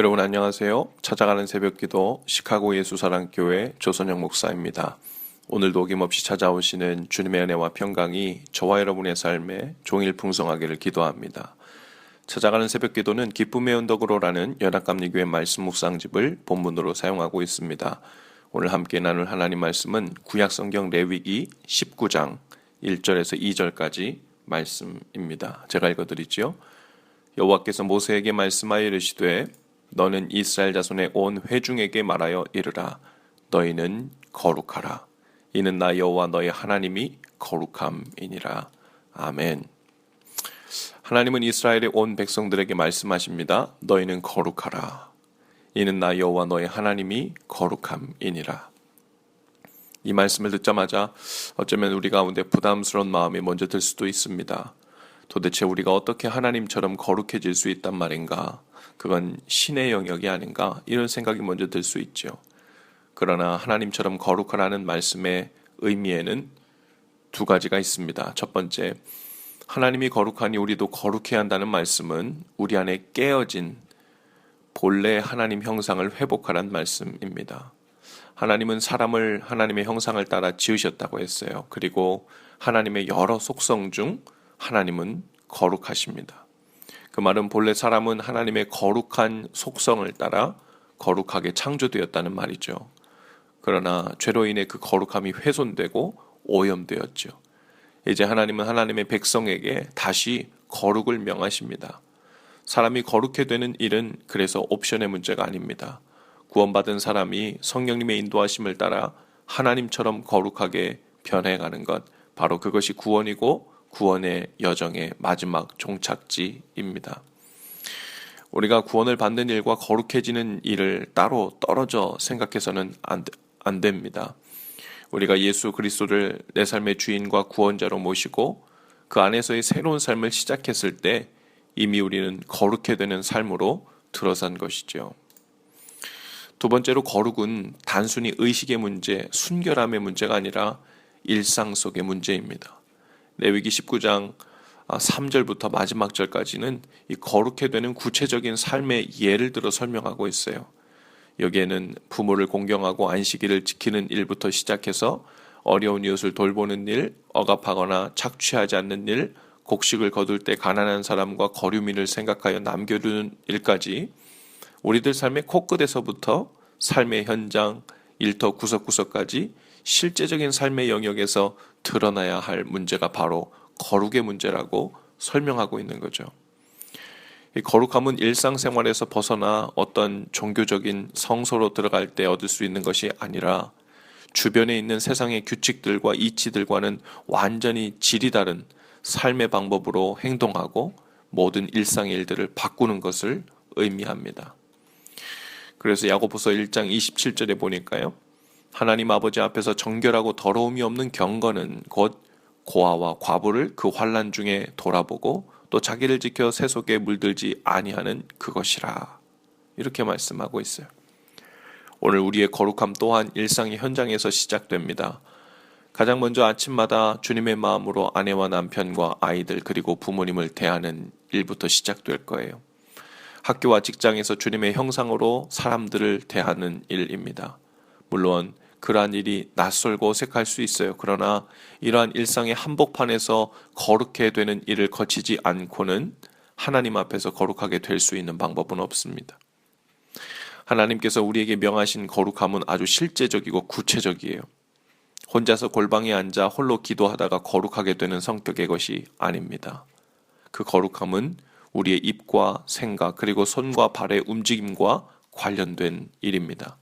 여러분 안녕하세요. 찾아가는 새벽기도 시카고 예수사랑교회 조선영 목사입니다. 오늘도 어김없이 찾아오시는 주님의 은혜와 평강이 저와 여러분의 삶에 종일 풍성하기를 기도합니다. 찾아가는 새벽기도는 기쁨의 언덕으로라는 연합감리교회 말씀 묵상집을 본문으로 사용하고 있습니다. 오늘 함께 나눌 하나님 말씀은 구약성경 레위기 19장 1절에서 2절까지 말씀입니다. 제가 읽어드리죠. 여호와께서 모세에게 말씀하여 이르시되 너는 이스라엘 자손의 온 회중에게 말하여 이르라. 너희는 거룩하라. 이는 나 여호와 너희 하나님이 거룩함이니라. 아멘. 하나님은 이스라엘의 온 백성들에게 말씀하십니다. 너희는 거룩하라. 이는 나 여호와 너희 하나님이 거룩함이니라. 이 말씀을 듣자마자 어쩌면 우리 가운데 부담스러운 마음이 먼저 들 수도 있습니다. 도대체 우리가 어떻게 하나님처럼 거룩해질 수 있단 말인가? 그건 신의 영역이 아닌가? 이런 생각이 먼저 들 수 있죠. 그러나 하나님처럼 거룩하라는 말씀의 의미에는 두 가지가 있습니다. 첫 번째, 하나님이 거룩하니 우리도 거룩해야 한다는 말씀은 우리 안에 깨어진 본래 하나님 형상을 회복하라는 말씀입니다. 하나님은 사람을 하나님의 형상을 따라 지으셨다고 했어요. 그리고 하나님의 여러 속성 중 하나님은 거룩하십니다. 그 말은 본래 사람은 하나님의 거룩한 속성을 따라 거룩하게 창조되었다는 말이죠. 그러나 죄로 인해 그 거룩함이 훼손되고 오염되었죠. 이제 하나님은 하나님의 백성에게 다시 거룩을 명하십니다. 사람이 거룩해 되는 일은 그래서 옵션의 문제가 아닙니다. 구원받은 사람이 성령님의 인도하심을 따라 하나님처럼 거룩하게 변해가는 것, 바로 그것이 구원이고 구원의 여정의 마지막 종착지입니다. 우리가 구원을 받는 일과 거룩해지는 일을 따로 떨어져 생각해서는 안 됩니다. 우리가 예수 그리스도를 내 삶의 주인과 구원자로 모시고 그 안에서의 새로운 삶을 시작했을 때 이미 우리는 거룩해 되는 삶으로 들어선 것이죠. 두 번째로 거룩은 단순히 의식의 문제, 순결함의 문제가 아니라 일상 속의 문제입니다. 레위기 19장 3절부터 마지막 절까지는 이 거룩해 되는 구체적인 삶의 예를 들어 설명하고 있어요. 여기에는 부모를 공경하고 안식일을 지키는 일부터 시작해서 어려운 이웃을 돌보는 일, 억압하거나 착취하지 않는 일, 곡식을 거둘 때 가난한 사람과 거류민을 생각하여 남겨두는 일까지 우리들 삶의 코끝에서부터 삶의 현장, 일터 구석구석까지 실제적인 삶의 영역에서 드러나야 할 문제가 바로 거룩의 문제라고 설명하고 있는 거죠. 이 거룩함은 일상생활에서 벗어나 어떤 종교적인 성소로 들어갈 때 얻을 수 있는 것이 아니라 주변에 있는 세상의 규칙들과 이치들과는 완전히 질이 다른 삶의 방법으로 행동하고 모든 일상의 일들을 바꾸는 것을 의미합니다. 그래서 야고보서 1장 27절에 보니까요. 하나님 아버지 앞에서 정결하고 더러움이 없는 경건은 곧 고아와 과부를 그 환난 중에 돌아보고 또 자기를 지켜 세속에 물들지 아니하는 그것이라. 이렇게 말씀하고 있어요. 오늘 우리의 거룩함 또한 일상의 현장에서 시작됩니다. 가장 먼저 아침마다 주님의 마음으로 아내와 남편과 아이들 그리고 부모님을 대하는 일부터 시작될 거예요. 학교와 직장에서 주님의 형상으로 사람들을 대하는 일입니다. 물론 그러한 일이 낯설고 어색할 수 있어요. 그러나 이러한 일상의 한복판에서 거룩해 되는 일을 거치지 않고는 하나님 앞에서 거룩하게 될 수 있는 방법은 없습니다. 하나님께서 우리에게 명하신 거룩함은 아주 실제적이고 구체적이에요. 혼자서 골방에 앉아 홀로 기도하다가 거룩하게 되는 성격의 것이 아닙니다. 그 거룩함은 우리의 입과 생각 그리고 손과 발의 움직임과 관련된 일입니다.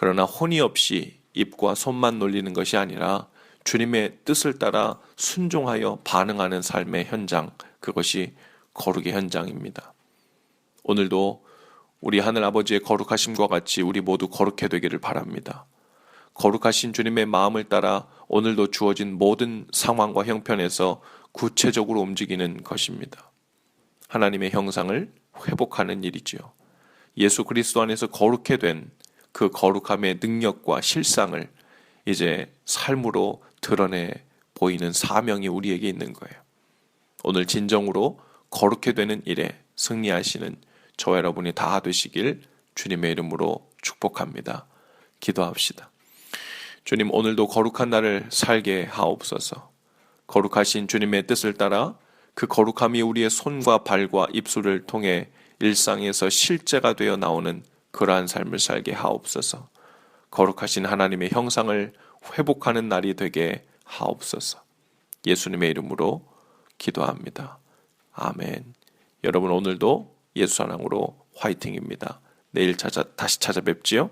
그러나 혼이 없이 입과 손만 놀리는 것이 아니라 주님의 뜻을 따라 순종하여 반응하는 삶의 현장, 그것이 거룩의 현장입니다. 오늘도 우리 하늘 아버지의 거룩하심과 같이 우리 모두 거룩해 되기를 바랍니다. 거룩하신 주님의 마음을 따라 오늘도 주어진 모든 상황과 형편에서 구체적으로 움직이는 것입니다. 하나님의 형상을 회복하는 일이지요. 예수 그리스도 안에서 거룩해 된 그 거룩함의 능력과 실상을 이제 삶으로 드러내 보이는 사명이 우리에게 있는 거예요. 오늘 진정으로 거룩해 되는 일에 승리하시는 저와 여러분이 다 되시길 주님의 이름으로 축복합니다. 기도합시다. 주님, 오늘도 거룩한 날을 살게 하옵소서. 거룩하신 주님의 뜻을 따라 그 거룩함이 우리의 손과 발과 입술을 통해 일상에서 실제가 되어 나오는 그러한 삶을 살게 하옵소서. 거룩하신 하나님의 형상을 회복하는 날이 되게 하옵소서. 예수님의 이름으로 기도합니다. 아멘. 여러분, 오늘도 예수 사랑으로 화이팅입니다. 내일 다시 찾아뵙지요.